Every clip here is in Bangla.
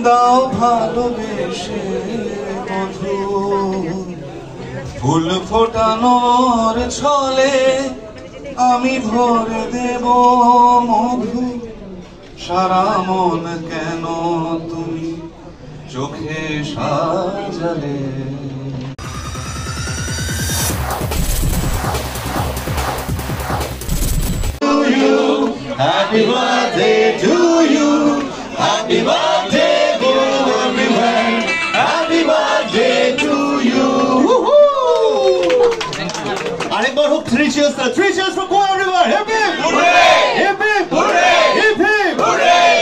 দাও ভালোবেসে মধু ফুল ফোটানোর ছলে আমি ভরে দেব মধু সারা মন কেন তুমি চোখে সাজালে Happy birthday to you. Happy birthday to everyone. Happy birthday to you. Arekbar hook 3 cheers. 3 cheers for Go Everywhere. Hip hip. Hooray! Hip hip. Hooray! Hip hip. Hooray!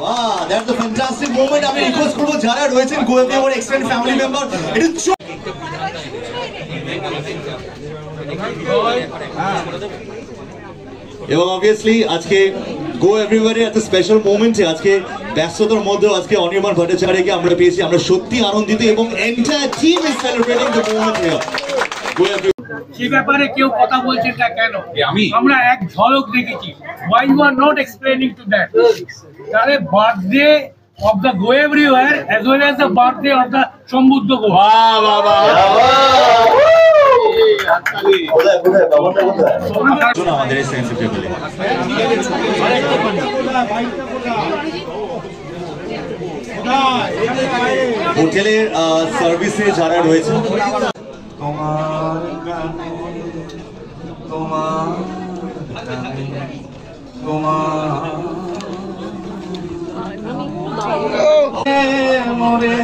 Wow, that's a fantastic moment. I request করব যারা রয়েছেন Go Everywhere extended family member. It is এবং অবভিয়াসলি আজকে গো এভরিওয়্যারে একটা স্পেশাল মোমেন্টে আজকে ব্যস্ততার মধ্যেও আজকে অনির্বাণ ভট্টাচার্যকে আমরা পেয়েছি, আমরা সত্যি আনন্দিত এবং entire team is celebrating the moment here. Go everywhere সেই ব্যাপারে কেউ কথা বলছেন না কেন? আমরা এক ঝলক দেখেছি। Why you are not explaining to that? তাহলে birthday of the Go Everywhere as well as the birthday of the Sambudh Go. বাহ বাহ বাহ আমাদের সেন্সিটিভলি হোটেলের সার্ভিসে যারা রয়েছে তোমার গানে তোমার গানে তোমার মরে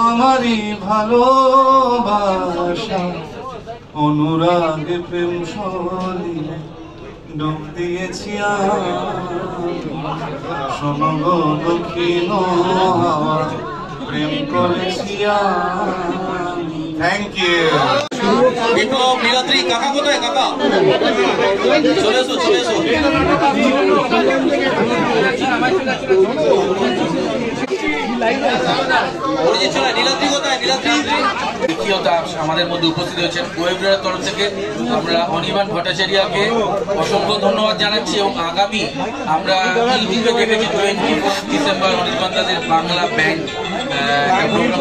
আমারই ভালোবাসা অনুরাগ প্রেম সলিলে ডুব দিয়েছি শোনো গো দক্ষিণ প্রেম করেছি। Thank you. নীলাদ্রি কাকা কোথায়? কাকা চলে এসো চলে এসো। আমাদের মধ্যে উপস্থিত হয়েছেন গো এভরিওয়্যারের তরফ থেকে আমরা অনির্বাণ ভট্টাচার্যকে অসংখ্য ধন্যবাদ জানাচ্ছি এবং আগামী আমরা দেখেছি 21 ডিসেম্বর অনির্বাণ দাদের বাংলা ব্যান্ড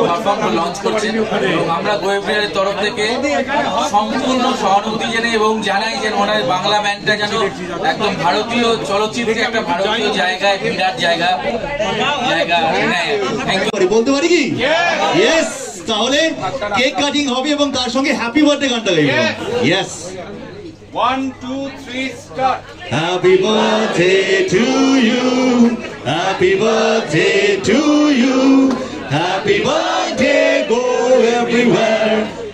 পারফর্ম লঞ্চ করছেন এবং আমরা গো এভরিওয়্যারের তরফ থেকে সম্পূর্ণ সহানুভূতি জানাই এবং জানাই যে ওনার বাংলা ব্যান্ডটা যেন একদম ভারতীয় চলচ্চিত্রে একটা ভারতীয় জায়গায় বিরাট জায়গা নেয়। বলতে পারি কি? ইয়েস। তাহলে কেক কাটিং হবে এবং তার সঙ্গে হ্যাপি বার্থডে গানটা গাইবো। Yes 1 2 3 start. Happy birthday to you, happy birthday to you, happy birthday go everywhere,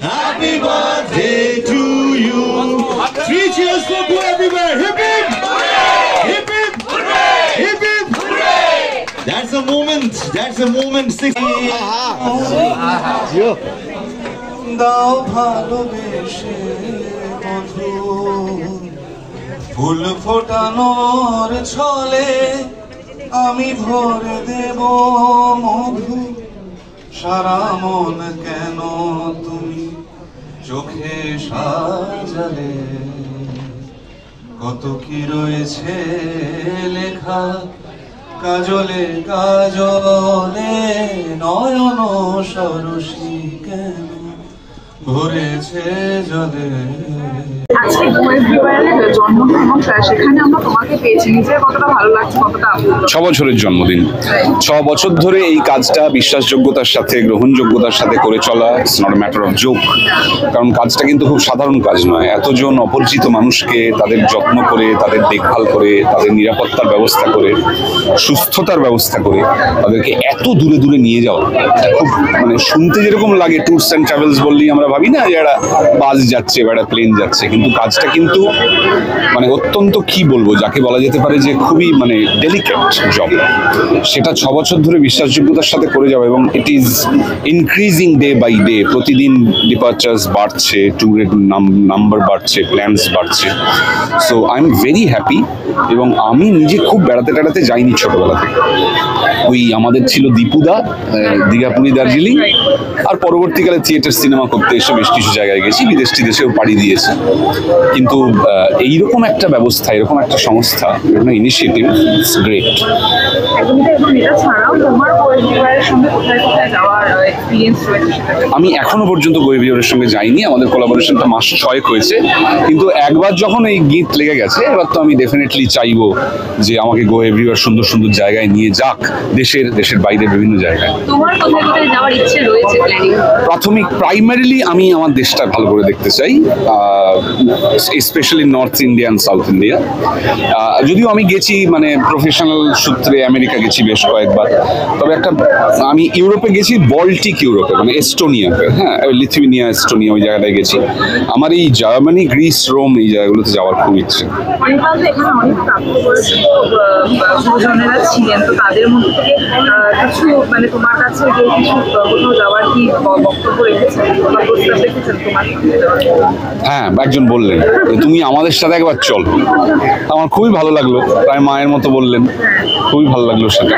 happy birthday to you. 3 cheers for Go Everywhere. Hip hip. Hip hip. Hip hip. That's a moment. That's a moment. দাও ভালোবেসে মধু ফুল ফোটানোর ছলে আমি ভরে দেব মধু সারা মন কেন তুমি চোখে সাজালে কত কি রয়েছে লেখা কাজলে কাজলে নয়ন সরসী কেন ভরেছে জলে। আজকে গো এভরিওয়্যারের জন্মদিন এবং সেখানে আমরা তোমাকে পেয়েছি, নিজের কতটা ভালো লাগছে, কতটা 6 বছরের জন্মদিন। 6 বছর ধরে এই কাজটা বিশ্বাসযোগ্যতার সাথে গ্রহণযোগ্যতার সাথে করে চলা, it's not a matter of joke. কারণ কাজটা কিন্তু খুব সাধারণ কাজ নয়। এতজন অপরিচিত মানুষকে তাদের যত্ন করে, তাদের দেখভাল করে, তাদের নিরাপত্তার ব্যবস্থা করে, সুস্থতার ব্যবস্থা করে তাদেরকে এত দূরে দূরে নিয়ে যাওয়া খুব মানে শুনতে যেরকম লাগে ট্যুরস অ্যান্ড ট্রাভেলস বললেই আমরা ভাবি না যে একটা বাস যাচ্ছে বা একটা প্লেন যাচ্ছে, কিন্তু কাজটা কিন্তু মানে অত্যন্ত কি বলবো যাকে বলা যেতে পারে যে খুবই মানে ডেলিকেট জব। সেটা 6 বছর ধরে বিশ্বাসযোগ্যতার সাথে করে যাবে এবং it is increasing day by day. প্রতিদিন ডিপার্চার্স বাড়ছে, ট্যুরের নাম্বার বাড়ছে, প্ল্যানস বাড়ছে। So I am very happy. এবং আমি নিজে খুব বেড়াতে টেড়াতে যাইনি ছোটবেলা থেকে। ওই আমাদের ছিল দীপুদা, দীঘাপুরি, দার্জিলিং, আর পরবর্তীকালে থিয়েটার সিনেমা করতে এসে বেশ কিছু জায়গায় গেছি, বিদেশ টিদেশেও পাড়ি দিয়েছি। কিন্তু এইরকম একটা ব্যবস্থা, এরকম একটা সংস্থা, এরকম ইনিশিয়েটিভ, ইটস গ্রেট। একদমই তাই। এবং এটা ছাড়াও তোমার গোয়েবরিওয়ারের সঙ্গে কোথায় কোথায় যাওয়ার এক্সপিরিয়েন্স রয়েছে সেটা আমি এখনো পর্যন্ত গোয়েবরিওয়ারের সঙ্গে যাইনি, আমাদের কোলাবোরেশনটা মাস 6 হয়েছে, কিন্তু একবার যখন এই গীত লেগে গেছে এবার তো আমি ডেফিনেটলি চাইবো যে আমাকে গোয়েবরিওয়ার সুন্দর সুন্দর জায়গায় নিয়ে যাক, দেশের বাইরে বিভিন্ন জায়গায়। তোমার কোথায় কোথায় যাওয়ার ইচ্ছে রয়েছে প্ল্যানিং? প্রাইমারিলি আমি আমার দেশটা ভালো করে দেখতে চাই, specially north India and south India. যদিও আমি গেছি মানে প্রফেশনাল সূত্রে আমেরিকা গেছি বেশ কয়েকবার, তবে আমি ইউরোপে গেছি, বল্টিক ইউরোপে মানে এস্টোনিয়াতে, হ্যাঁ লিথুয়েনিয়া এস্টোনিয়া ওই জায়গাটায় গেছি। আমার এই জার্মানি, গ্রিস, রোম এই জায়গাগুলোতে যাওয়ার খুব ইচ্ছে। এখানে অনেক প্রাপ্তবয়স্ক গুরুজনেরা ছিলেন, তো তাদের মধ্যে থেকে কিছু মানে তোমার কাছে যে কিছু কোথাও যাওয়ার কি বক্তব্য রেখেছেন বা প্রস্তাব রেখেছেন তোমার? হ্যাঁ, একজন বললেন তুমি আমাদের সাথে একবার চল, আমার খুবই ভালো লাগলো, প্রায় মায়ের মতো বললেন, খুবই ভালো লাগলো সেটা।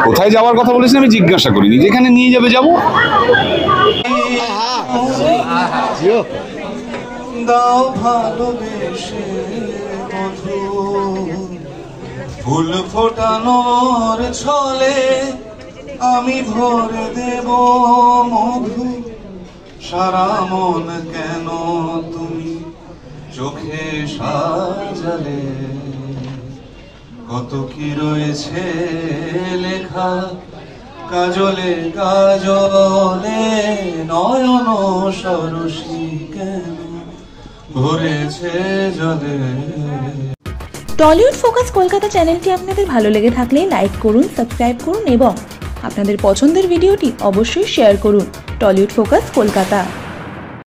কোথায় যাওয়ার কথা বলেছেন আমি জিজ্ঞাসা করিনি, যেখানে নিয়ে যাবে যাবো। দাও ভালোবেসে মধু, ফুল ফোটানোর ছলে আমি ভরে দেব মধু, সারা মন কেন তুমি চোখে সাজালে, কত কি রয়েছে লেখা কাজলে কাজলে, নয়ন সরসী কেন ভরেছে জলে। টলিউড ফোকাস কলকাতা চ্যানেলটি আপনাদের ভালো লেগে থাকলে লাইক করুন, সাবস্ক্রাইব করুন এবং আপনাদের পছন্দের ভিডিওটি অবশ্যই শেয়ার করুন। Tollywood focus Kolkata.